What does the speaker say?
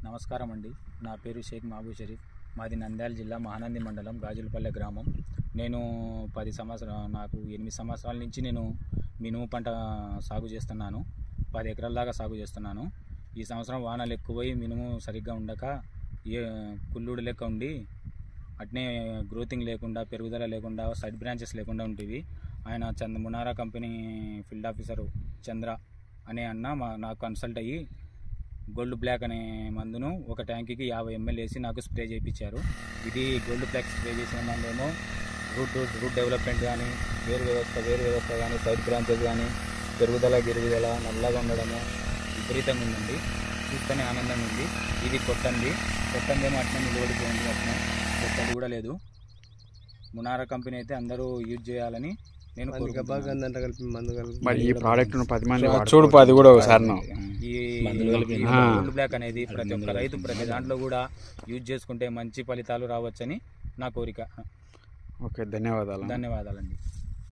నమస్కారం అండి. నా పేరు షేక్ మహబూబ్ షరీఫ్. మాది నంద్యాల జిల్లా మహానంది మండలం గాజులపల్లె గ్రామం. నేను 8 సంవత్సరాల నుంచి నేను మినుము పంట సాగు చేస్తున్నాను. 10 ఎకరాల దాకా సాగు చేస్తున్నాను. ఈ సంవత్సరం వానలు ఎక్కువై మినుము సరిగ్గా ఉండక కుళ్ళుడు లెక్క ఉండి అట్నే గ్రోతింగ్ లేకుండా, పెరుగుదల లేకుండా, సైడ్ బ్రాంచెస్ లేకుండా ఉండేవి. ఆయన మునారా కంపెనీ ఫీల్డ్ ఆఫీసరు చంద్ర అనే అన్న నాకు కన్సల్ట్ అయ్యి గోల్డ్ బ్లాక్ అనే మందును ఒక ట్యాంక్కి 50 ml వేసి నాకు స్ప్రే చేయించారు. ఇది గోల్డ్ బ్లాక్ స్ప్రే చేసిన మందేమో రూట్ డెవలప్మెంట్ కానీ, వేరు వ్యవస్థ కానీ, సైడ్ బ్రాంచెస్ కానీ, గిరుగుదల నల్లగా ఉండడము విపరీతంగా ఉందండి. చూస్తూనే ఆనందంగా ఉంది. ఇది కొట్టందేమో అట్నే నిలబడిపోయింది. అట్నే కొట్టది కూడా లేదు. మునారా కంపెనీ అయితే అందరూ యూజ్ చేయాలని నేను ఈ ప్రోడక్ట్ 10 మంది చూడు. అది కూడా ఒకసారి ఈ గోల్డ్ బ్లాక్ అనేది ప్రతి ఒక్క రైతు ప్రతి దాంట్లో కూడా యూజ్ చేసుకుంటే మంచి ఫలితాలు రావచ్చని నా కోరిక. ఓకే, ధన్యవాదాలండి.